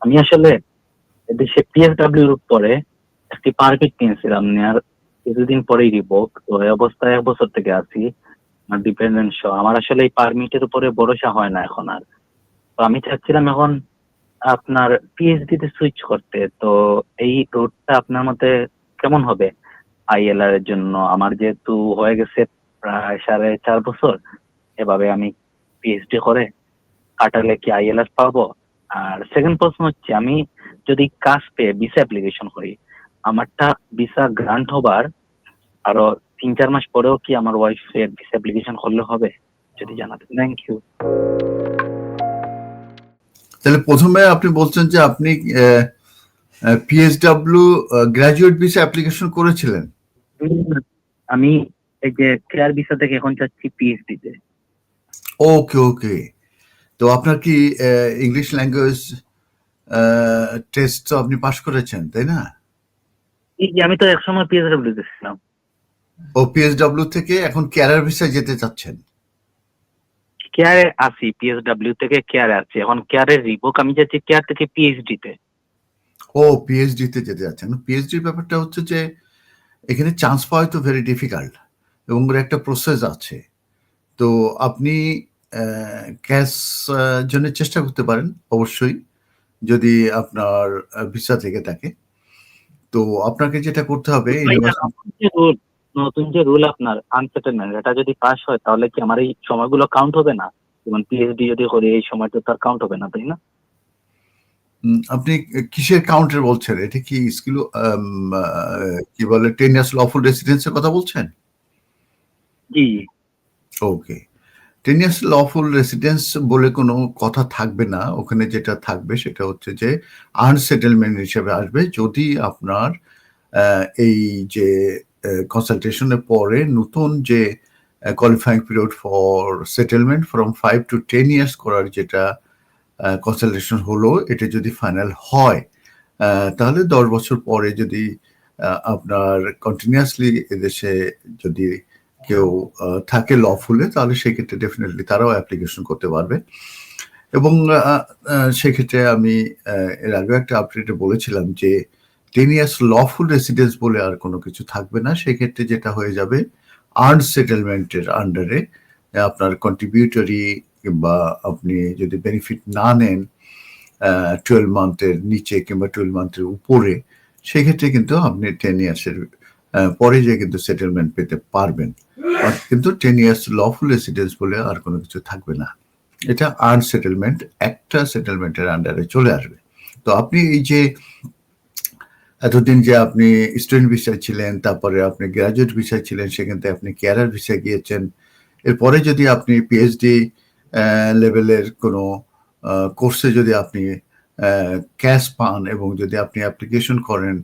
আমি আসলে এদেশে পিএসডব্লিউর উপরে একটি পারমিট কিনেছিলাম নেওয়ার কিছুদিন পরেই রিভোক, তো এই অবস্থায় 1 বছর থেকে আছি। আমার ডিপেন্ডেন্ট সহ আমার আসলে এই পারমিটের উপরে ভরসা হয় না এখন আর। তো আমি চাচ্ছিলাম এখন আপনার পিএইচডি তে সুইচ করতে। তো এই রুটটা আপনার মতে কেমন হবে আইএলআর এর জন্য? আমার যেহেতু হয়ে গেছে প্রায় 4.5 বছর, এভাবে আমি পিএইচডি করে কাটালে কি আইএলআর পাবো? আর সেকেন্ড প্রশ্ন হচ্ছে, আমি যদি কাজ পেয়ে ভিসা অ্যাপ্লিকেশন করি, আমারটা ভিসা গ্রান্ট হবার আরো 3-4 মাস পরেও কি আমার ওয়াইফের ভিসা অ্যাপ্লিকেশন করলে হবে? যদি জানাতেন। Thank you. তাহলে প্রথমে আপনি বলছেন যে আপনি পিএসডব্লিউ গ্রাজুয়েট ভিসা অ্যাপ্লিকেশন করেছিলেন। আমি এই যে কেয়ার ভিসা থেকে এখন চাচ্ছি পিএইচডি তে। ওকে ওকে, তো আপনার কি ইংলিশ ল্যাঙ্গুয়েজ টেস্ট তো আপনি পাস করেছেন তাই না? এই যে আমি তো একসময় পিএসডব্লিউ তে ছিলাম। ও পিএসডব্লিউ থেকে এখন ক্যারিয়ার ভিসায় যেতে চাচ্ছেন? কেয়ারে আছি, পিএসডব্লিউ থেকে কেয়ারে আছি, এখন কেয়ারের রিভোক আমি যাচ্ছি কেয়ার থেকে পিএইচডি তে। ও পিএইচডি তে যেতে যাচ্ছেন। পিএইচডির ব্যাপারটা হচ্ছে যে এখানে চান্স পাওয়া তো ভেরি ডিফিকাল্ট এবং ওর একটা প্রসেস আছে। তো আপনি ক্যাশ জন্য চেষ্টা করতে পারেন অবশ্যই, যদি আপনার ভিসা থেকে থাকে। তো আপনাকে যেটা করতে হবে নতুন যে রুল আপনার আনসেটেলমেন্ট, এটা যদি পাস হয় তাহলে কি আমার এই সময়গুলো কাউন্ট হবে না? যেমন পিএইচডি যদি করি এই সময়টা তার কাউন্ট হবে না, তাই না? আপনি কিসের কাউন্টার বলছেন? এটা কি স্কিল কি বলে 10 ইয়ার্স লফুল রেসিডেন্সের কথা বলছেন? জি। ওকে, 10 ইয়ার্স লফুল রেসিডেন্স বলে কোনো কথা থাকবে না। ওখানে যেটা থাকবে সেটা হচ্ছে যে আনসেটেলমেন্ট হিসেবে আসবে যদি আপনার এই যে কনসালটেশনের পরে নতুন যে qualifying period for settlement from 5 to 10 years করার যেটা কনসালটেশন হলো, এটা যদি ফাইনাল হয় তাহলে 10 বছর পরে যদি আপনার কন্টিনিউয়াসলি এদেশে যদি কেউ থাকে লফুলে, তাহলে সেক্ষেত্রে ডেফিনেটলি তারাও অ্যাপ্লিকেশন করতে পারবে। এবং সেক্ষেত্রে আমি এর আগে একটা আপডেটে বলেছিলাম যে 10 ইয়ার্স লফুল রেসিডেন্স বলে আর কোনো কিছু থাকবে না। সেক্ষেত্রে যেটা হয়ে যাবে আর্ন সেটেলমেন্টের আন্ডারে আপনার কন্ট্রিবিউটরি কিংবা আপনি যদি বেনিফিট না নেন 12 মান্থের নিচে কিংবা 12 মান্থের উপরে, সেক্ষেত্রে কিন্তু আপনি 10 ইয়ার্সের পরে যে কিন্তু সেটেলমেন্ট পেতে পারবেন। কিন্তু 10 ইয়ার্স লফুল রেসিডেন্স বলে আর কোনো কিছু থাকবে না। এটা আর্ন সেটেলমেন্ট, একটা সেটেলমেন্টের আন্ডারে চলে আসবে। তো আপনি এই যে এতদিন যে আপনি স্টুডেন্ট ভিসায় ছিলেন, তারপরে আপনি গ্রাজুয়েট ভিসায় ছিলেন, সেখান থেকে আপনি ক্যারিয়ার ভিসায় গিয়েছেন, এরপরে যদি আপনি পিএইচডি লেভেলের কোনো কোর্সে যদি আপনি ক্যাশ পান এবং যদি আপনি অ্যাপ্লিকেশন করেন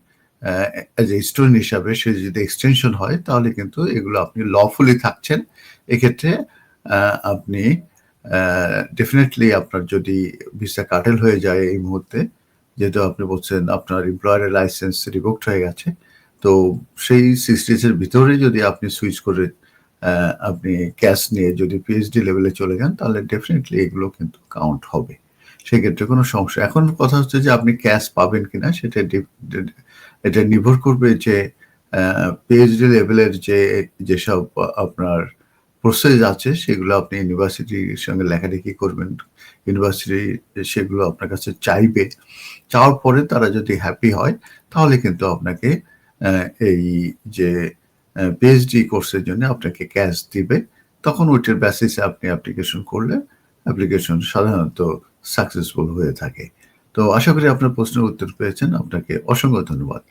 অ্যাজ এ স্টুডেন্ট হিসাবে, সে যদি এক্সটেনশন হয় তাহলে কিন্তু এগুলো আপনি লফুলি থাকছেন। এক্ষেত্রে আপনি ডেফিনেটলি আপনার যদি ভিসা কাটেল হয়ে যায় এই মুহূর্তে, যেহেতু আপনি বলছেন আপনার এমপ্লয়ারের লাইসেন্স রিভোকড হয়ে গেছে, তো সেই 6 ডেজের ভিতরে যদি আপনি সুইচ করে আপনি ক্যাশ নিয়ে যদি পিএইচডি লেভেলে চলে যান, তাহলে ডেফিনেটলি এগুলো কিন্তু কাউন্ট হবে। সেক্ষেত্রে কোনো সমস্যা। এখন কথা হচ্ছে যে আপনি ক্যাশ পাবেন কিনা, সেটা এটা নির্ভর করবে যে পিএইচডি লেভেলের যেসব আপনার প্রসেস আছে সেগুলো আপনি ইউনিভার্সিটির সঙ্গে লেখালেখি করবেন। ইউনিভার্সিটি সেগুলো আপনার কাছে চাইবে। চাওয়ার পরে তারা যদি হ্যাপি হয় তাহলে কিন্তু আপনাকে এই যে পিএইচডি কোর্সের জন্য আপনাকে ক্যাশ দিবে। তখন ওইটার বেসিসে আপনি অ্যাপ্লিকেশন করলে অ্যাপ্লিকেশন সাধারণত সাকসেসফুল হয়ে থাকে। তো আশা করি আপনার প্রশ্নের উত্তর পেয়েছেন। আপনাকে অসংখ্য ধন্যবাদ।